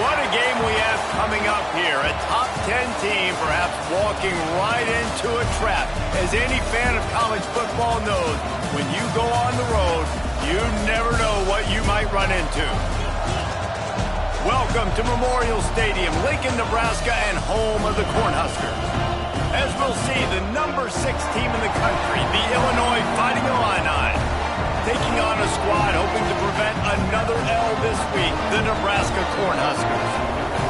What a game we have coming up here. A top 10 team perhaps walking right into a trap. As any fan of college football knows, when you go on the road, you never know what you might run into. Welcome to Memorial Stadium, Lincoln, Nebraska, and home of the Cornhuskers. As we'll see, the number 6 team in the country, the Illinois Fighting Illini, taking on a squad hoping to prevent another L this week, the Nebraska Cornhuskers.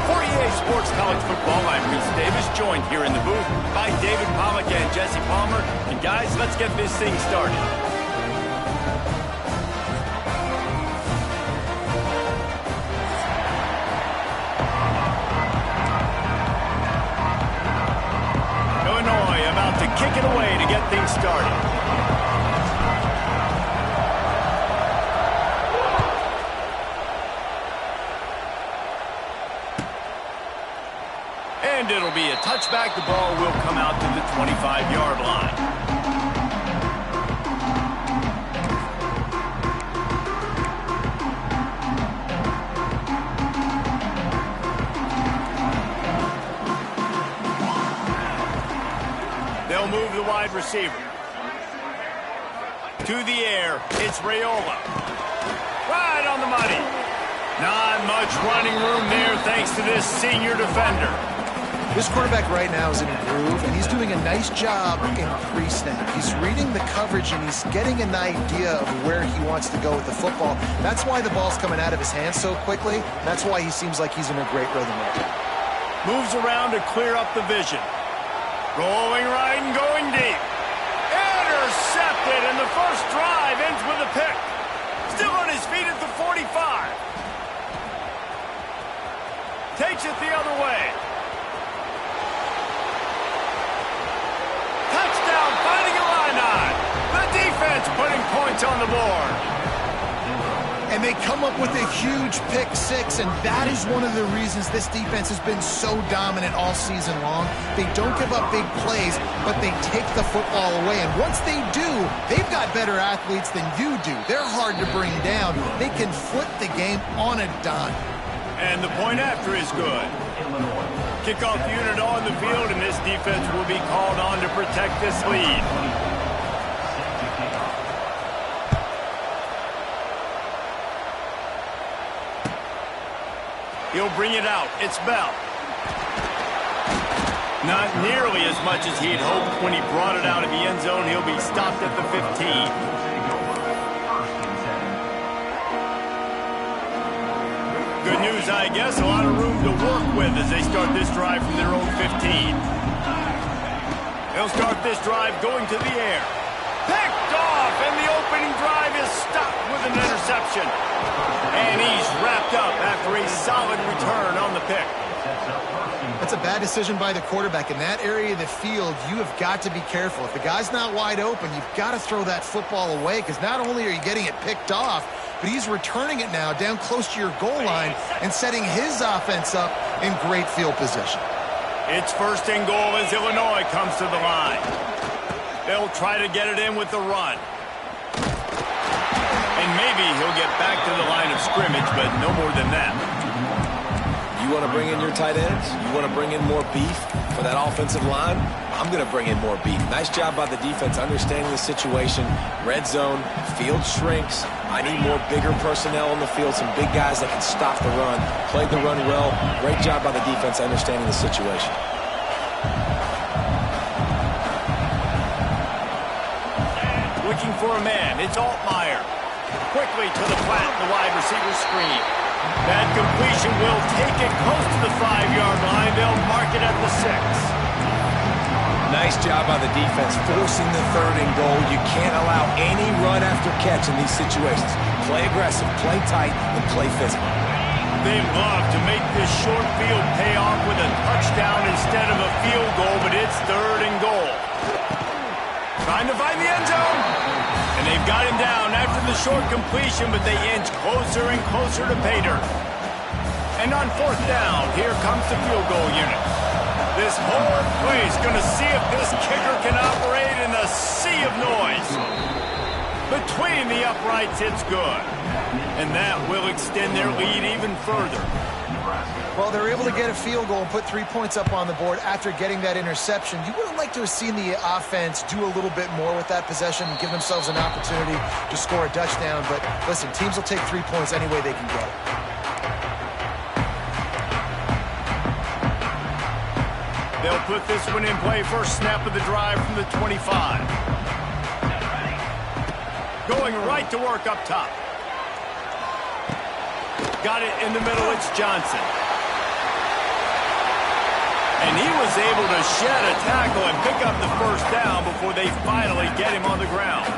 For EA Sports College Football, I'm Reese Davis, joined here in the booth by David Pollack and Jesse Palmer. And guys, let's get this thing started. Illinois about to kick it away to get things started. And it'll be a touchback. The ball will come out to the 25-yard line. They'll move the wide receiver. To the air, it's Raiola. Right on the money. Not much running room there thanks to this senior defender. This quarterback right now is in a groove, and he's doing a nice job in pre-snap. He's reading the coverage, and he's getting an idea of where he wants to go with the football. That's why the ball's coming out of his hands so quickly. That's why he seems like he's in a great rhythm right now. Moves around to clear up the vision. Rolling right and going deep. Intercepted, and the first drive ends with a pick. Still on his feet at the 45. Takes it the other way. Touchdown, Fighting Illini. The defense putting points on the board. And they come up with a huge pick six, and that is one of the reasons this defense has been so dominant all season long. They don't give up big plays, but they take the football away. And once they do, they've got better athletes than you do. They're hard to bring down. They can flip the game on a dime. And the point after is good. Kickoff unit on the field, and this defense will be called on to protect this lead. He'll bring it out. It's Bell. Not nearly as much as he'd hoped when he brought it out of the end zone. He'll be stopped at the 15. Good news, I guess. A lot of room to work with as they start this drive from their own 15. They'll start this drive going to the air. Picked off, and the opening drive is stopped with an interception. And he's wrapped up after a solid return on the pick. That's a bad decision by the quarterback. In that area of the field, you have got to be careful. If the guy's not wide open, you've got to throw that football away, because not only are you getting it picked off, but he's returning it now down close to your goal line and setting his offense up in great field position. It's first and goal as Illinois comes to the line. They'll try to get it in with the run. And maybe he'll get back to the line of scrimmage, but no more than that. You want to bring in your tight ends? You want to bring in more beef for that offensive line? I'm going to bring in more beef. Nice job by the defense understanding the situation. Red zone, field shrinks. I need more bigger personnel on the field, some big guys that can stop the run. Played the run well. Great job by the defense understanding the situation. Looking for a man. It's Altmaier. Quickly to the flat, the wide receiver screen. That completion will take it close to the 5-yard line. They'll mark it at the 6. Nice job by the defense forcing the third and goal. You can't allow any run after catch in these situations. Play aggressive, play tight, and play physical. They love to make this short field pay off with a touchdown instead of a field goal, but it's third and goal. Trying to find the end zone. And they've got him down after the short completion, but they inch closer and closer to pay dirt. And on fourth down, here comes the field goal unit. This whole place going to see if this kicker can operate in the sea of noise. Between the uprights, it's good. And that will extend their lead even further. Well, they're able to get a field goal and put 3 points up on the board after getting that interception. You would have liked to have seen the offense do a little bit more with that possession and give themselves an opportunity to score a touchdown. But listen, teams will take 3 points any way they can get it. They'll put this one in play. First snap of the drive from the 25. Going right to work up top. Got it in the middle. It's Johnson. And he was able to shed a tackle and pick up the first down before they finally get him on the ground.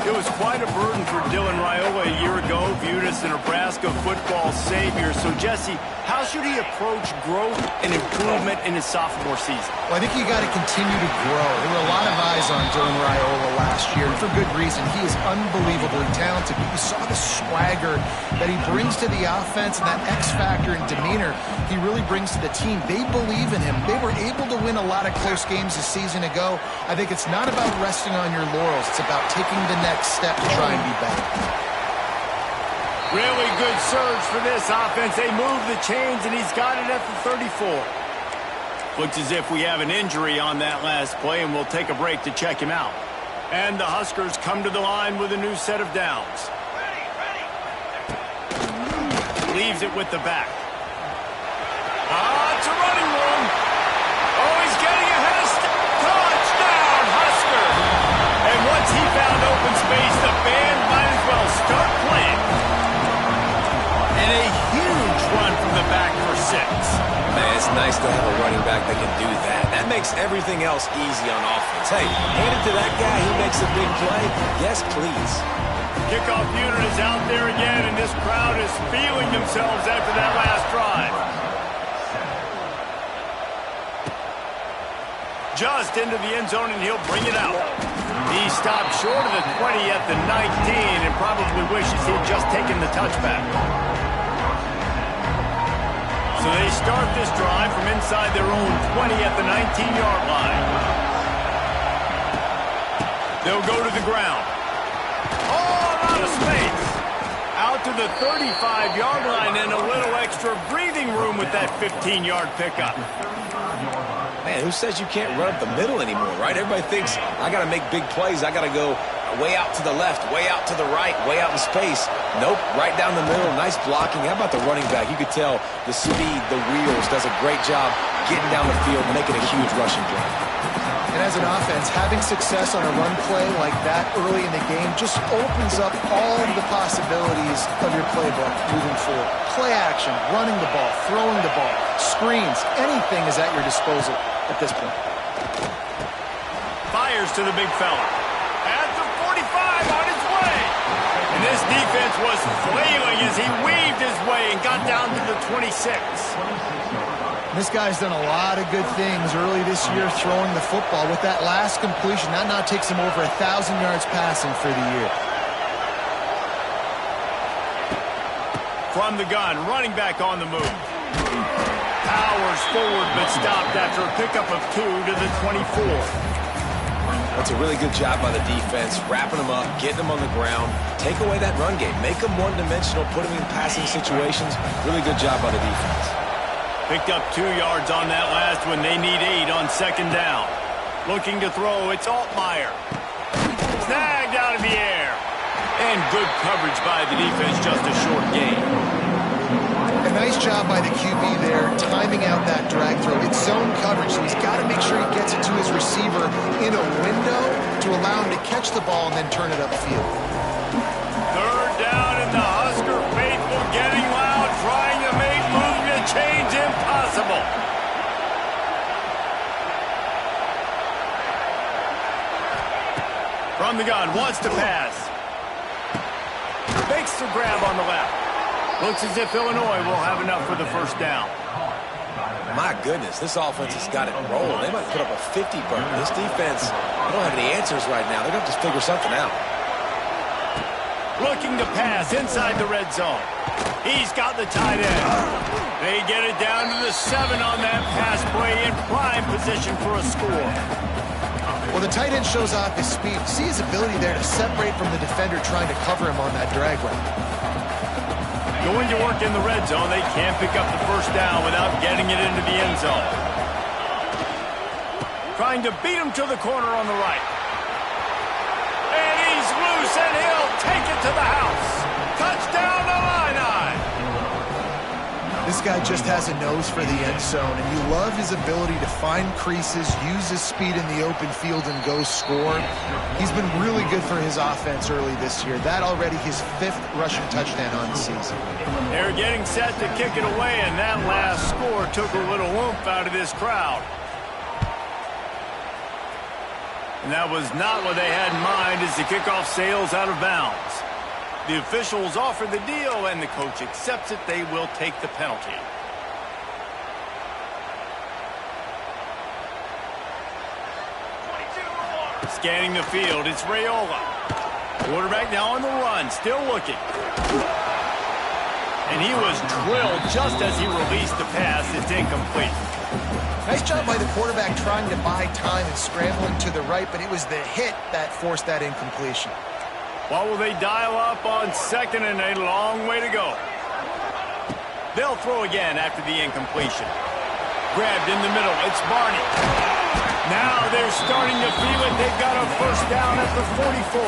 It was quite a burden for Dylan Raiola a year ago, viewed as the Nebraska football savior. So, Jesse, how should he approach growth and improvement in his sophomore season? Well, I think you got to continue to grow. There were a lot of eyes on Dylan Raiola last year, and for good reason. He is unbelievably talented. You saw the swagger that he brings to the offense and that X factor and demeanor he really brings to the team. They believe in him. They were able to win a lot of close games a season ago. I think it's not about resting on your laurels. It's about taking the next step to try and be better. Really good surge for this offense. They move the chains, and he's got it at the 34. Looks as if we have an injury on that last play, and we'll take a break to check him out. And the Huskers come to the line with a new set of downs. Leaves it with the back. It's a running room. Oh, he's getting ahead of touchdown, Husker. And once he found open space, the band might as well start playing. And a huge run from the back for 6. Man, it's nice to have a running back that can do that. That makes everything else easy on offense. Hey, hand it to that guy, he makes a big play. Yes, please. Kickoff unit is out there again, and this crowd is feeling themselves after that last drive. Just into the end zone, and he'll bring it out. He stopped short of the 20 at the 19 and probably wishes he'd just taken the touchback. So they start this drive from inside their own 20 at the 19-yard line. They'll go to the ground. Oh, out of space. Out to the 35-yard line and a little extra breathing room with that 15-yard pickup. Man, who says you can't run up the middle anymore, right? Everybody thinks, I got to make big plays. I got to go way out to the left, way out to the right, way out in space. Nope, right down the middle. Nice blocking. How about the running back? You could tell the speed, the wheels, does a great job getting down the field, making a huge rushing play. And as an offense, having success on a run play like that early in the game just opens up all of the possibilities of your playbook moving forward. Play action, running the ball, throwing the ball, screens, anything is at your disposal at this point. Fires to the big fella. At the 45 on his way. And this defense was flailing as he weaved his way and got down to the 26. This guy's done a lot of good things early this year throwing the football. With that last completion, that now takes him over 1,000 yards passing for the year. From the gun, running back on the move. Powers forward, but stopped after a pickup of 2 to the 24. That's a really good job by the defense, wrapping them up, getting them on the ground, take away that run game, make them one-dimensional, put them in passing situations. Really good job by the defense. Picked up 2 yards on that last one. They need 8 on second down. Looking to throw, it's Altmaier. Snagged out of the air. And good coverage by the defense, just a short gain. A nice job by the QB there, timing out that drag throw. It's zone coverage, so he's got to make sure he gets it to his receiver in a window to allow him to catch the ball and then turn it upfield. Third down, and the Husker faithful getting loud, trying to make movement change impossible. From the gun, wants to pass. Makes the grab on the left. Looks as if Illinois will have enough for the first down. My goodness, this offense has got it rolling. They might put up a 50 burger. This defense, they don't have any answers right now. They're going to have to figure something out. Looking to pass inside the red zone. He's got the tight end. They get it down to the 7 on that pass play in prime position for a score. Well, the tight end shows off his speed. See his ability there to separate from the defender trying to cover him on that drag route. Going to work in the red zone. They can't pick up the first down without getting it into the end zone. Trying to beat him to the corner on the right. And he's loose, and he'll take it to the house. Touchdown, Illini! This guy just has a nose for the end zone, and you love his ability to find creases, use his speed in the open field, and go score. He's been really good for his offense early this year. That already his 5th rushing touchdown on the season. They're getting set to kick it away, and that last score took a little oomph out of this crowd. And that was not what they had in mind as the kickoff sails out of bounds. The officials offer the deal, and the coach accepts it. They will take the penalty. Scanning the field, it's Raiola. Quarterback now on the run, still looking. And he was drilled just as he released the pass. It's incomplete. Nice job by the quarterback trying to buy time and scrambling to the right, but it was the hit that forced that incompletion. What will they dial up on second, and a long way to go? They'll throw again after the incompletion. Grabbed in the middle, it's Barney. Now they're starting to feel it. They've got a first down at the 44.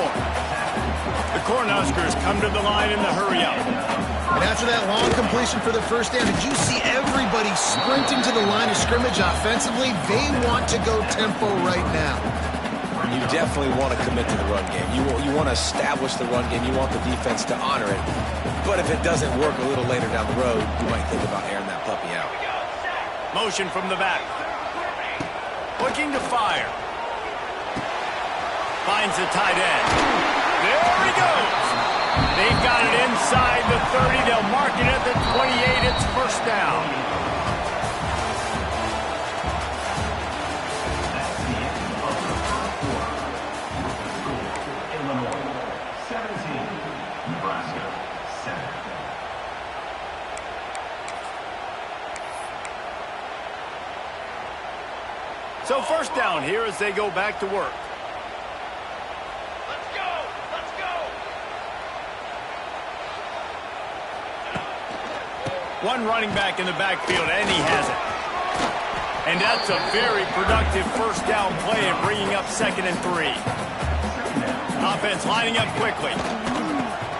The Cornhuskers come to the line in the hurry-up. And after that long completion for the first down, did you see everybody sprinting to the line of scrimmage offensively? They want to go tempo right now. You definitely want to commit to the run game. You want to establish the run game. You want the defense to honor it. But if it doesn't work a little later down the road, you might think about airing that puppy out. Motion from the back. Looking to fire. Finds the tight end. There he goes. They've got it inside the 30. They'll mark it at the 28. It's first down. Illinois 17, Nebraska 7. So first down here as they go back to work. Let's go! Let's go! One running back in the backfield, and he has it. And that's a very productive first down play and bringing up 2nd and 3. Offense lining up quickly.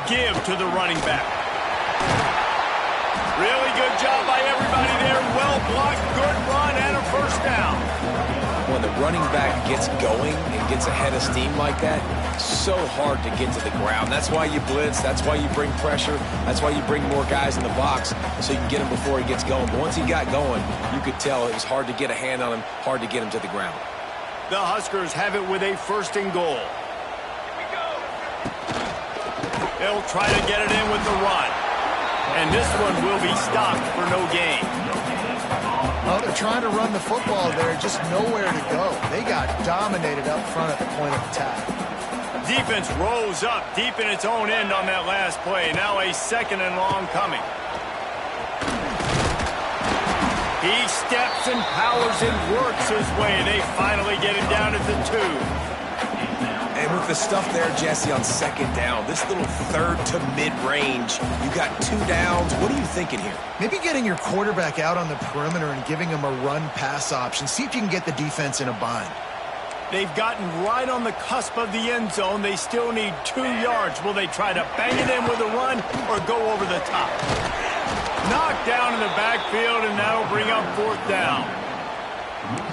Give to the running back. Really good job by everybody there. Well blocked, good run, and a first down. When the running back gets going and gets ahead of steam like that, it's so hard to get to the ground. That's why you blitz. That's why you bring pressure. That's why you bring more guys in the box so you can get him before he gets going. But once he got going, you could tell it was hard to get a hand on him, hard to get him to the ground. The Huskers have it with a 1st and goal. They'll try to get it in with the run. And this one will be stopped for no gain. Well, they're trying to run the football there, just nowhere to go. They got dominated up front at the point of attack. Defense rose up deep in its own end on that last play. Now a 2nd and long coming. He steps and powers and works his way. They finally get him down at the 2. And with the stuff there, Jesse, on 2nd down, this little 3rd to mid-range, you got 2 downs. What are you thinking here? Maybe getting your quarterback out on the perimeter and giving him a run-pass option. See if you can get the defense in a bind. They've gotten right on the cusp of the end zone. They still need 2 yards. Will they try to bang it in with a run or go over the top? Knocked down in the backfield, and that'll bring up 4th down.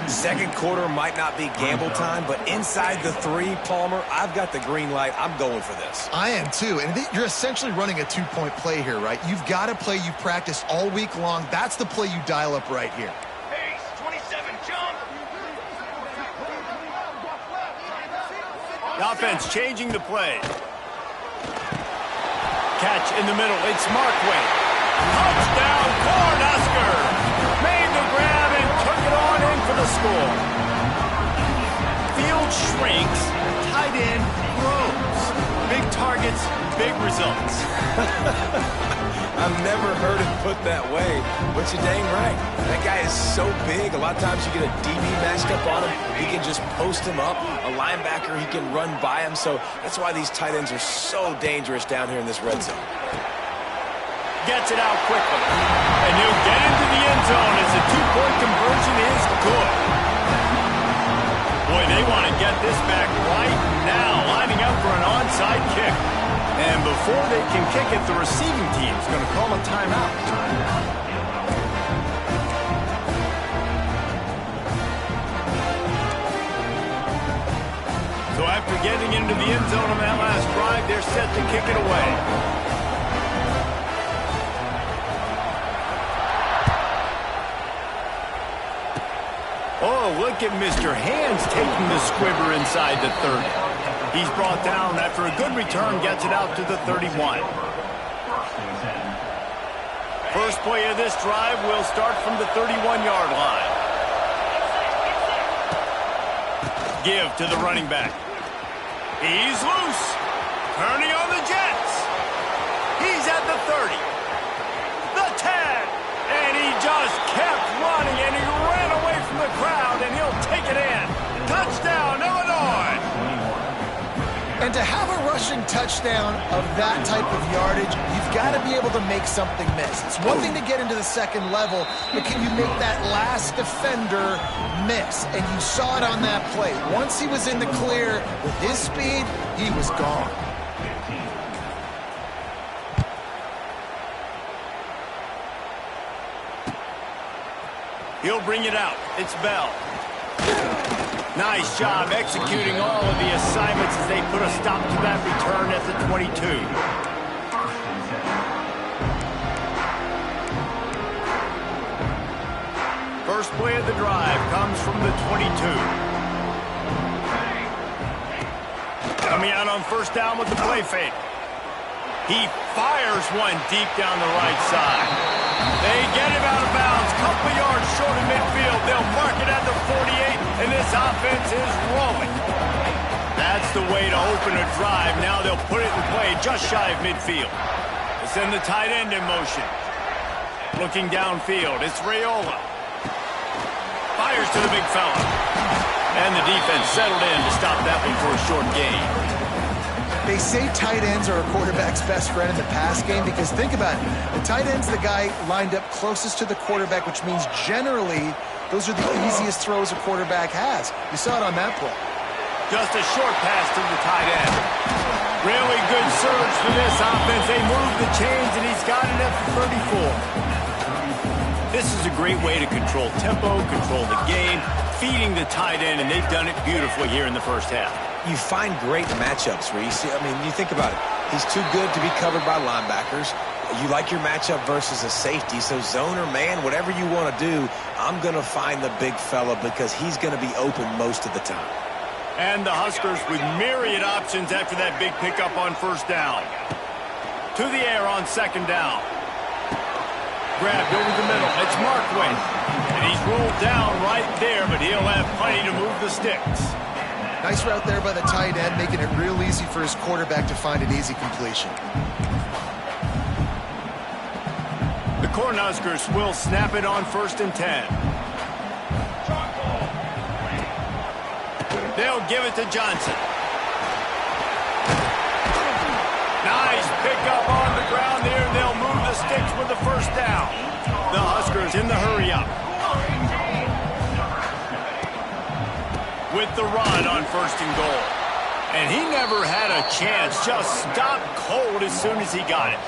2nd quarter might not be gamble time, but inside the 3, Palmer, I've got the green light. I'm going for this. I am too, and you're essentially running a 2-point play here, right? You've got a play you've practiced all week long. That's the play you dial up right here. Pace, 27, jump! The offense changing the play. Catch in the middle. It's Markway. Touchdown, Cornhusker! Made the grab and took it on in for the score. Field shrinks, tight end grows. Big targets, big results. I've never heard it put that way, but you're dang right. That guy is so big. A lot of times you get a DB matched up on him. He can just post him up. A linebacker, he can run by him. So that's why these tight ends are so dangerous down here in this red zone. Gets it out quickly. And he'll get into the end zone as the two-point conversion is good. Boy, they want to get this back right now, lining up for an onside kick. And before they can kick it, the receiving team is going to call a timeout. So after getting into the end zone on that last drive, they're set to kick it away. Oh, look at Mr. Hands taking the squibber inside the 30. He's brought down after a good return, gets it out to the 31. First play of this drive will start from the 31-yard line. Give to the running back. He's loose. Turning on the Jets. He's at the 30. The 10. And he just kept running, and he ran away from the crowd, and he'll take it in. Touchdown, Illinois! And to have a rushing touchdown of that type of yardage, you've got to be able to make something miss. It's one thing to get into the second level, but can you make that last defender miss? And you saw it on that play. Once he was in the clear with his speed, he was gone. He'll bring it out. It's Bell. Nice job executing all of the assignments as they put a stop to that return at the 22. First play of the drive comes from the 22. Coming out on first down with the play fake. He fires one deep down the right side. They get him out of bounds. Couple yards short of midfield. They'll mark it at the 48, and this offense is rolling. That's the way to open a drive. Now they'll put it in play just shy of midfield. They send the tight end in motion. Looking downfield, it's Raiola. Fires to the big fella. And the defense settled in to stop that one for a short gain. They say tight ends are a quarterback's best friend in the pass game because think about it. The tight end's the guy lined up closest to the quarterback, which means generally those are the easiest throws a quarterback has. You saw it on that play. Just a short pass to the tight end. Really good surge for this offense. They move the chains, and he's got it at the 34. This is a great way to control tempo, control the game, feeding the tight end, and they've done it beautifully here in the first half. You find great matchups, Reese. I mean, you think about it. He's too good to be covered by linebackers. You like your matchup versus a safety, so zone or man, whatever you want to do, I'm going to find the big fella because he's going to be open most of the time. And the Huskers with myriad options after that big pickup on first down. To the air on second down. Grabbed over the middle. It's Markway. And he's rolled down right there, but he'll have plenty to move the sticks. Nice route there by the tight end, making it real easy for his quarterback to find an easy completion. The Cornhuskers will snap it on 1st and 10. They'll give it to Johnson. Nice pickup on the ground there. They'll move the sticks with the first down. The Huskers in the hurry up. With the run on 1st and goal. And he never had a chance. Just stopped cold as soon as he got it.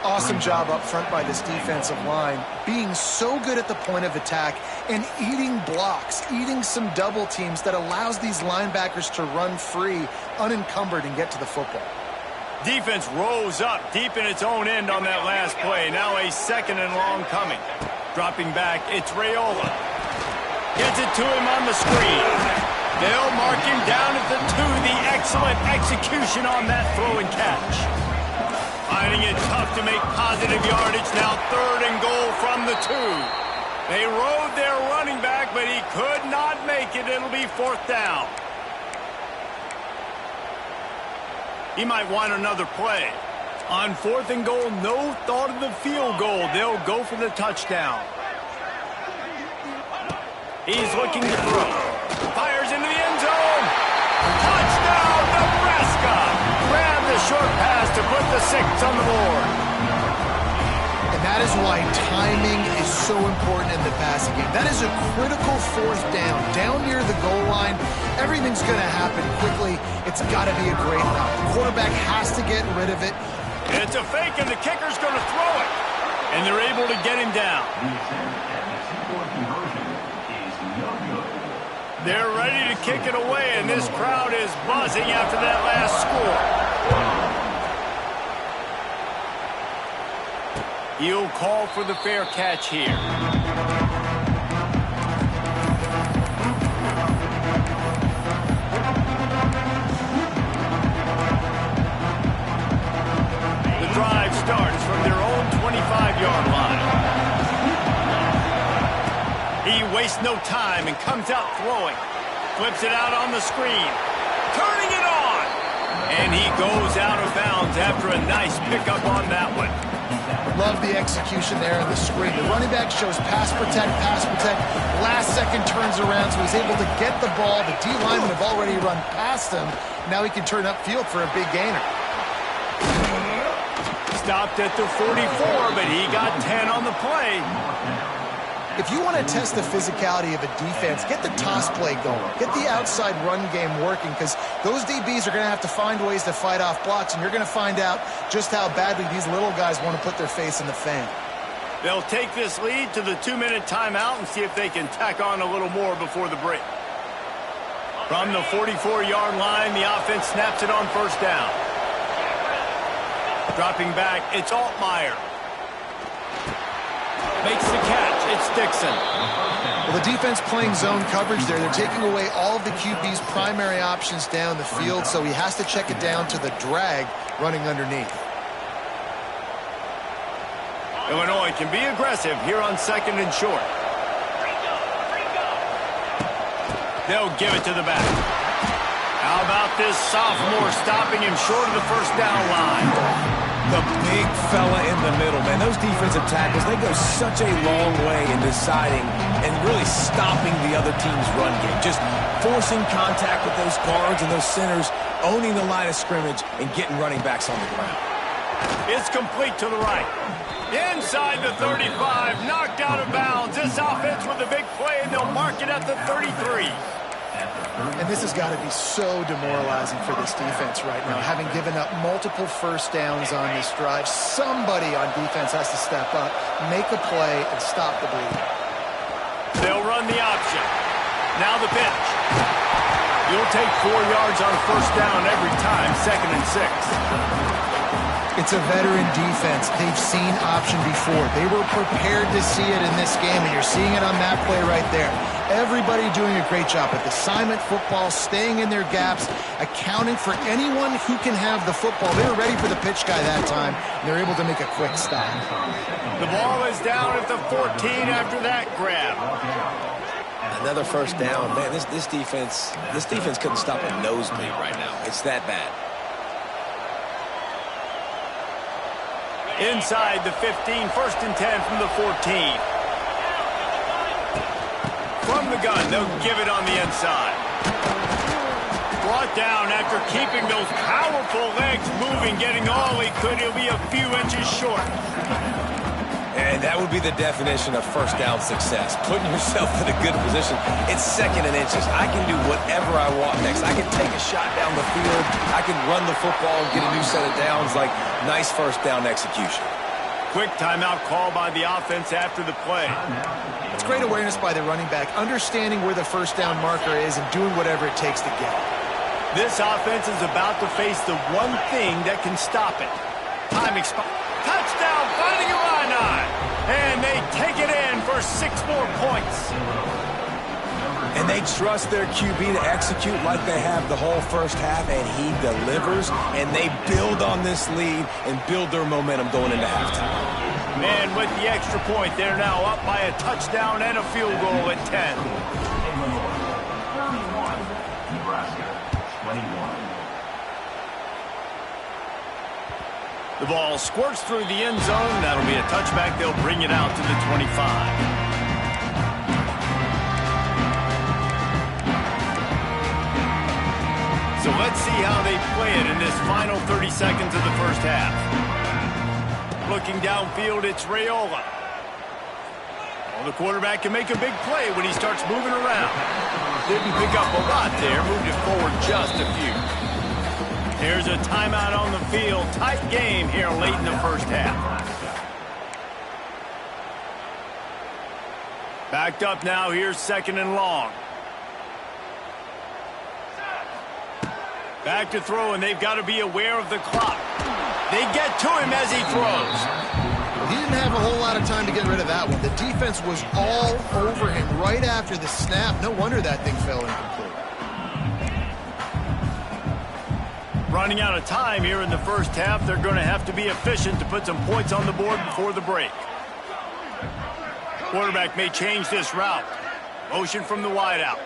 Awesome job up front by this defensive line, being so good at the point of attack and eating blocks, eating some double teams that allows these linebackers to run free, unencumbered, and get to the football. Defense rose up deep in its own end on that last play. Now a 2nd and long coming. Dropping back, it's Raiola. Gets it to him on the screen. They'll mark him down at the 2. The excellent execution on that throw and catch. Finding it tough to make positive yardage. Now 3rd and goal from the 2. They rode their running back, but he could not make it. It'll be 4th down. He might want another play. On 4th and goal, no thought of the field goal. They'll go for the touchdown. He's looking to throw. Fires into the end zone. Touchdown, Nebraska! Grab the short pass to put the 6 on the board. That is why timing is so important in the passing game. That is a critical fourth down. Down near the goal line, everything's going to happen quickly. It's got to be a great route. The quarterback has to get rid of it. It's a fake, and the kicker's going to throw it. And they're able to get him down. They're ready to kick it away, and this crowd is buzzing after that last score. He'll call for the fair catch here. The drive starts from their own 25-yard line. He wastes no time and comes out throwing. Flips it out on the screen. Turning it on. And he goes out of bounds after a nice pickup on that one. Love the execution there on the screen. The running back shows pass protect. Last second turns around, so he's able to get the ball. The D-linemen have already run past him. Now he can turn upfield for a big gainer. Stopped at the 44, but he got 10 on the play. If you want to test the physicality of a defense, get the toss play going. Get the outside run game working, because those DBs are going to have to find ways to fight off blocks, and you're going to find out just how badly these little guys want to put their face in the fan. They'll take this lead to the 2-minute timeout and see if they can tack on a little more before the break. From the 44-yard line, the offense snaps it on first down. Dropping back, it's Altmaier. Makes the catch. It's Dixon. Well, the defense playing zone coverage there. They're taking away all of the QB's primary options down the field, so he has to check it down to the drag running underneath. Illinois can be aggressive here on second and short. They'll give it to the back. How about this sophomore stopping him short of the first down line? The big fella in the middle, man. Those defensive tackles, they go such a long way in deciding and really stopping the other team's run game. Just forcing contact with those guards and those centers, owning the line of scrimmage, and getting running backs on the ground. It's complete to the right. Inside the 35, knocked out of bounds. This offense with a big play, and they'll mark it at the 33. And this has got to be so demoralizing for this defense right now, having given up multiple first downs on this drive. Somebody on defense has to step up, make a play, and stop the bleeding. They'll run the option. Now the pitch. You'll take 4 yards on first down every time, 2nd and 6. It's a veteran defense. They've seen option before. They were prepared to see it in this game, and you're seeing it on that play right there. Everybody doing a great job with assignment football, staying in their gaps, accounting for anyone who can have the football. They were ready for the pitch guy that time, and they're able to make a quick stop. The ball is down at the 14 after that grab. Another first down. Man, this defense couldn't stop a nosebleed right now. It's that bad. Inside the 15, 1st and 10 from the 14. From the gun, they'll give it on the inside. Brought down after keeping those powerful legs moving, getting all he could. He'll be a few inches short. And that would be the definition of first down success. Putting yourself in a good position. It's 2nd and inches. I can do whatever I want next. I can take a shot down the field. I can run the football and get a new set of downs. Like, nice first down execution. Quick timeout call by the offense after the play. It's great awareness by the running back, understanding where the first down marker is and doing whatever it takes to get it. This offense is about to face the one thing that can stop it. Time expired. Touchdown, finding a line. And they take it in for 6 more points. And they trust their QB to execute like they have the whole first half, and he delivers, and they build on this lead and build their momentum going into halftime. Man, with the extra point, they're now up by a touchdown and a field goal at 10. Nebraska, 21. The ball squirts through the end zone. That'll be a touchback. They'll bring it out to the 25. So let's see how they play it in this final 30 seconds of the first half. looking downfield, it's Raiola. Well, the quarterback can make a big play when he starts moving around. Didn't pick up a lot there, moved it forward just a few. Here's a timeout on the field. Tight game here late in the first half. Backed up now, here's 2nd and long. Back to throw, and they've got to be aware of the clock. They get to him as he throws. He didn't have a whole lot of time to get rid of that one. The defense was all over him right after the snap. No wonder that thing fell incomplete. Running out of time here in the first half, they're going to have to be efficient to put some points on the board before the break. Quarterback may change this route. Motion from the wideout.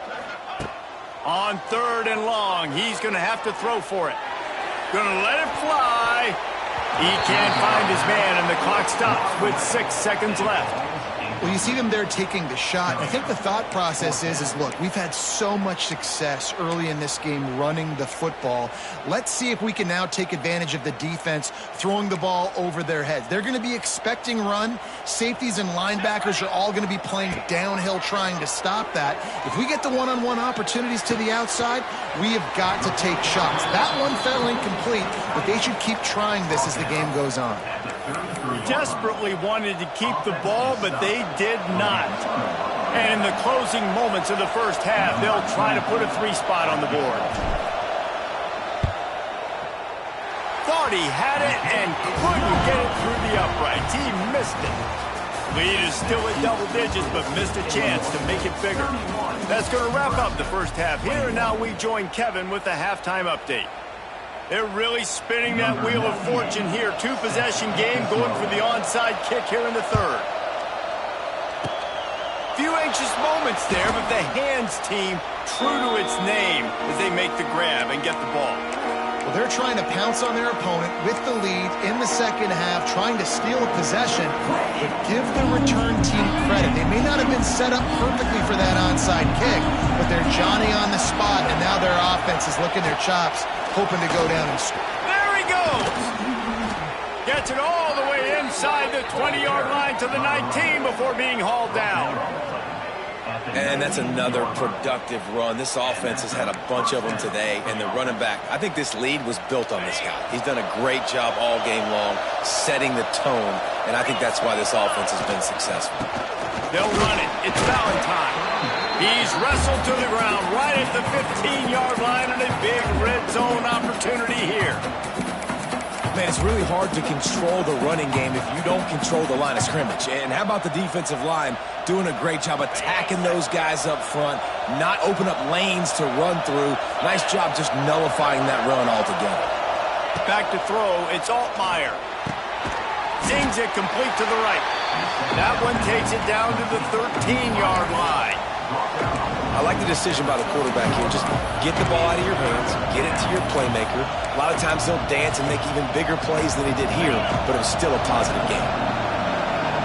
On 3rd and long, he's going to have to throw for it. Going to let it fly. He can't find his man, and the clock stops with 6 seconds left. Well, you see them there taking the shot. I think the thought process is look, we've had so much success early in this game running the football. Let's see if we can now take advantage of the defense throwing the ball over their heads. They're going to be expecting run. Safeties and linebackers are all going to be playing downhill trying to stop that. If we get the one-on-one opportunities to the outside, we have got to take shots. That one fell incomplete, but they should keep trying this as the game goes on. Desperately wanted to keep the ball, but they did not. And in the closing moments of the first half, they'll try to put a 3-spot on the board. Thought he had it and couldn't get it through the uprights. He missed it. Lead is still at double digits, but missed a chance to make it bigger. That's going to wrap up the first half here, and now we join Kevin with the halftime update. They're really spinning that wheel of fortune here. 2-possession game going for the onside kick here in the 3rd. Few anxious moments there, but the hands team true to its name as they make the grab and get the ball. Well, they're trying to pounce on their opponent with the lead in the second half, trying to steal a possession, but give the return team credit. They may not have been set up perfectly for that onside kick, but they're Johnny on the spot, and now their offense is licking their chops, hoping to go down and score. There he goes! Gets it all the way inside the 20-yard line to the 19 before being hauled down. And that's another productive run. This offense has had a bunch of them today, and the running back, I think this lead was built on this guy. He's done a great job all game long setting the tone, and I think that's why this offense has been successful. They'll run it. It's Valentine. He's wrestled to the ground right at the 15-yard line, and a big red zone opportunity here. Man, it's really hard to control the running game if you don't control the line of scrimmage. And how about the defensive line doing a great job attacking those guys up front, not open up lanes to run through. Nice job just nullifying that run altogether. Back to throw, it's Altmaier. Zings it complete to the right. That one takes it down to the 13-yard line. I like the decision by the quarterback here. Just get the ball out of your hands, get it to your playmaker. A lot of times he'll dance and make even bigger plays than he did here, but it was still a positive game.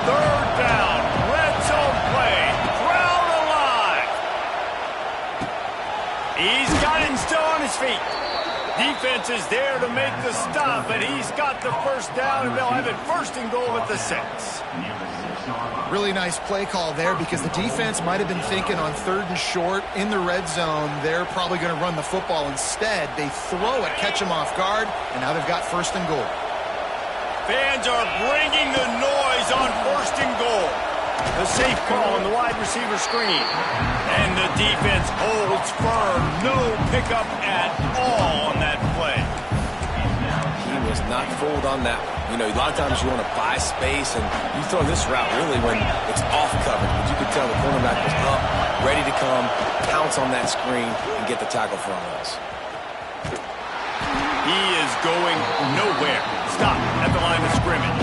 3rd down, red zone play, crowd alive. He's got him still on his feet. Defense is there to make the stop, and he's got the first down, and they'll have it 1st and goal at the 6. Really nice play call there because the defense might have been thinking on 3rd and short in the red zone. They're probably going to run the football instead. They throw it, catch them off guard, and now they've got 1st and goal. Fans are bringing the noise on 1st and goal. The safe call on the wide receiver screen. And the defense holds firm. No pickup at all on that play. He was not fooled on that one. You know, a lot of times you want to buy space, and you throw this route really when it's off coverage. But you could tell the cornerback was up, ready to come, pounce on that screen, and get the tackle for a loss. He is going nowhere. Stop at the line of scrimmage.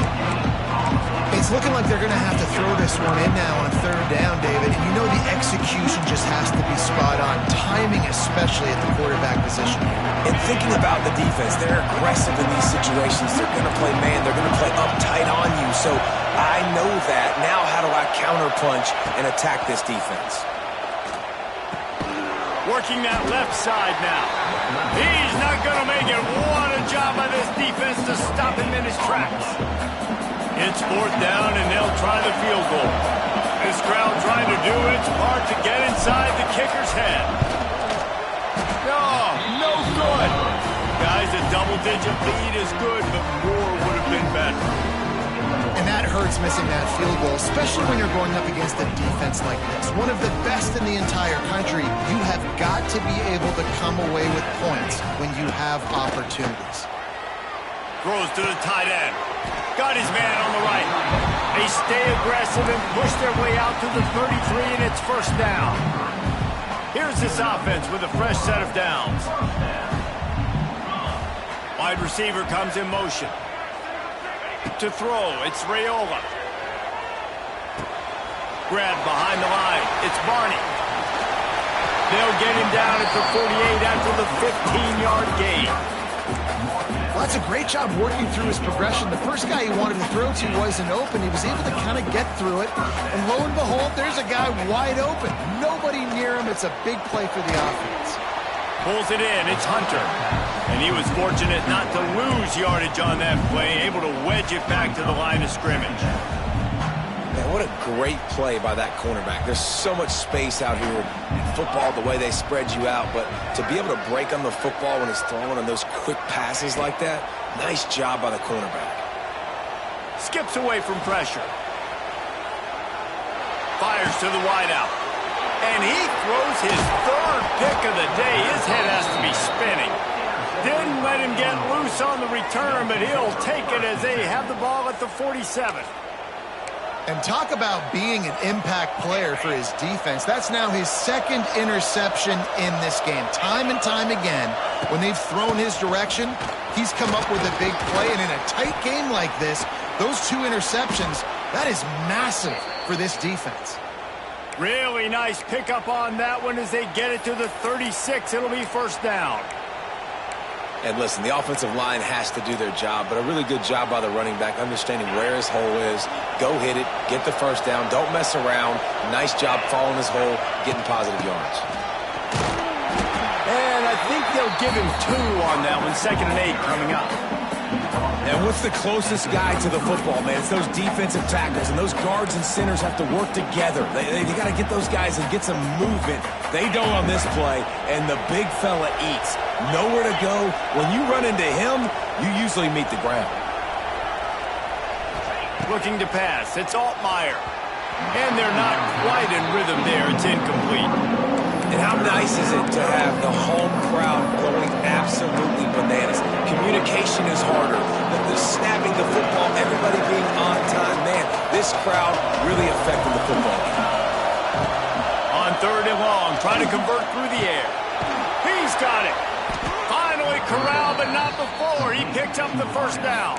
It's looking like they're going to have to throw this one in now on 3rd down, David. And you know the execution just has to be spot on. Timing, especially at the quarterback position. And thinking about the defense, they're aggressive in these situations. They're going to play man. They're going to play uptight on you. So I know that. Now how do I counterpunch and attack this defense? Working that left side now. He's not going to make it. What a job by this defense to stop him in his tracks. It's 4th down, and they'll try the field goal. This crowd trying to do its part to get inside the kicker's head. No good. Guys, a double-digit lead is good, but more would have been better. And that hurts missing that field goal, especially when you're going up against a defense like this. One of the best in the entire country. You have got to be able to come away with points when you have opportunities. Throws to the tight end. Got his man on the right. They stay aggressive and push their way out to the 33, and it's 1st down. Here's this offense with a fresh set of downs. Wide receiver comes in motion. To throw, it's Raiola. Grabbed behind the line, it's Barney. They'll get him down at the 48 after the 15-yard gain. Well, that's a great job working through his progression. The first guy he wanted to throw to wasn't open. He was able to kind of get through it. And lo and behold, there's a guy wide open. Nobody near him. It's a big play for the offense. Pulls it in. It's Hunter. And he was fortunate not to lose yardage on that play, able to wedge it back to the line of scrimmage. Man, what a great play by that cornerback. There's so much space out here in football, the way they spread you out, but to be able to break on the football when it's thrown on those quick passes like that, nice job by the cornerback. Skips away from pressure. Fires to the wideout. And he throws his 3rd pick of the day. His head has to be spinning. Didn't let him get loose on the return, but he'll take it as they have the ball at the 47. And talk about being an impact player for his defense. That's now his 2nd interception in this game. Time and time again, when they've thrown his direction, he's come up with a big play. And in a tight game like this, those 2 interceptions, that is massive for this defense. Really nice pickup on that one as they get it to the 36. It'll be 1st down. And listen, the offensive line has to do their job, but a really good job by the running back, understanding where his hole is. Go hit it, get the 1st down, don't mess around. Nice job following his hole, getting positive yards. And I think they'll give him 2 on that one, 2nd and 8 coming up. And what's the closest guy to the football, man? It's those defensive tackles, and those guards and centers have to work together. They got to get those guys and get some movement. They don't on this play, and the big fella eats. Nowhere to go. When you run into him, you usually meet the ground. Looking to pass. It's Altmaier. And they're not quite in rhythm there. It's incomplete. And how nice is it to have the home crowd going absolutely bananas? Communication is harder. The snapping the football, everybody being on time. Man, this crowd really affected the football game. On 3rd and long, trying to convert through the air. He's got it. Finally corralled, but not before. He picked up the 1st down.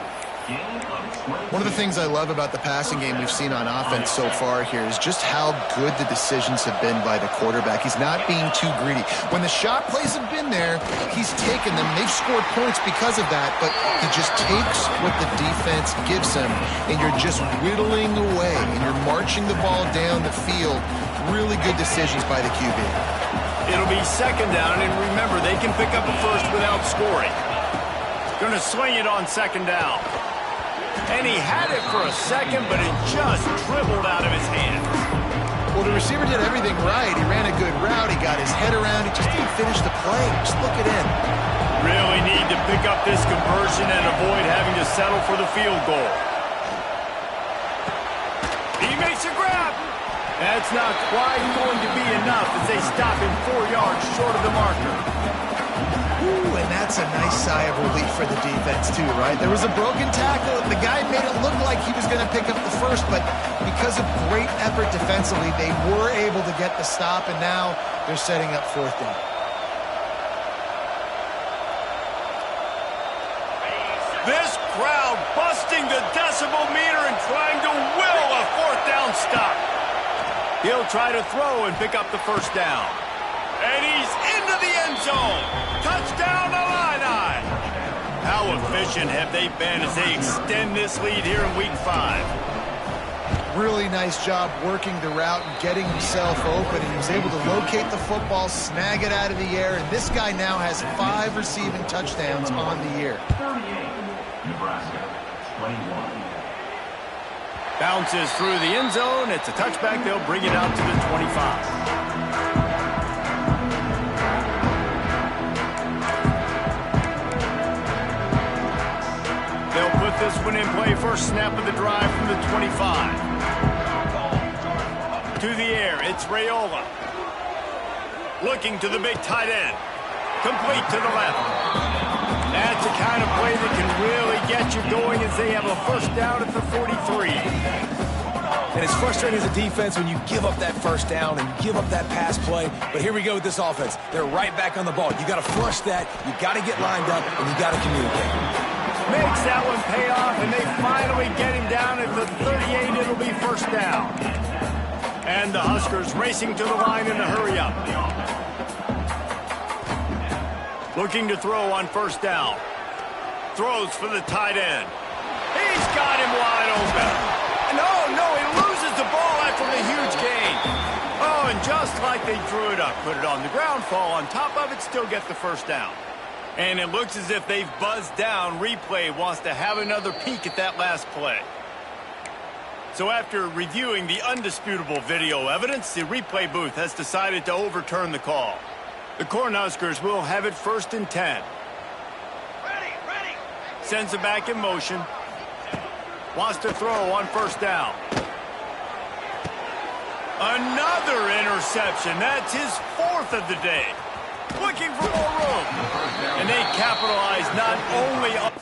One of the things I love about the passing game we've seen on offense so far here is just how good the decisions have been by the quarterback. He's not being too greedy. When the shot plays have been there, he's taken them. They've scored points because of that, but he just takes what the defense gives him, and you're just whittling away, and you're marching the ball down the field. Really good decisions by the QB. It'll be 2nd down, and remember, they can pick up a 1st without scoring. Going to swing it on 2nd down. And he had it for a second, but it just dribbled out of his hands. Well, the receiver did everything right. He ran a good route. He got his head around. He just didn't finish the play. Just look it in. Really need to pick up this conversion and avoid having to settle for the field goal. He makes a grab. That's not quite going to be enough as they stop him 4 yards short of the marker. Ooh, and that's a nice sigh of relief for the defense too, right? There was a broken tackle. The guy made it look like he was going to pick up the 1st, but because of great effort defensively, they were able to get the stop, and now they're setting up 4th down. This crowd busting the decibel meter and trying to will a 4th down stop. He'll try to throw and pick up the 1st down. And he's into the end zone. Touchdown, Illini. How efficient have they been as they extend this lead here in Week 5? Really nice job working the route and getting himself open. He was able to locate the football, snag it out of the air, and this guy now has 5 receiving touchdowns on the year. 38, Nebraska, 21. Bounces through the end zone. It's a touchback. They'll bring it out to the 25. They'll put this one in play. First snap of the drive from the 25. To the air, it's Raiola. Looking to the big tight end. Complete to the left. That's the kind of play that can really get you going as they have a first down at the 43. And it's frustrating as a defense when you give up that first down and you give up that pass play. But here we go with this offense. They're right back on the ball. You got to flush that. You got to get lined up, and you got to communicate. Makes that one pay off, and they finally get him down at the 38. It'll be first down. And the Huskers racing to the line in a hurry-up. Looking to throw on first down. Throws for the tight end. He's got him wide open. No, he loses the ball after the huge gain. Oh, and just like they drew it up, put it on the ground, fall on top of it, still get the first down. And it looks as if they've buzzed down. Replay wants to have another peek at that last play. So after reviewing the undisputable video evidence, the replay booth has decided to overturn the call. The Cornhuskers will have it first and 10. Ready. Sends it back in motion. Wants to throw on first down. Another interception. That's his fourth of the day. Looking for more room. And they capitalize not only on...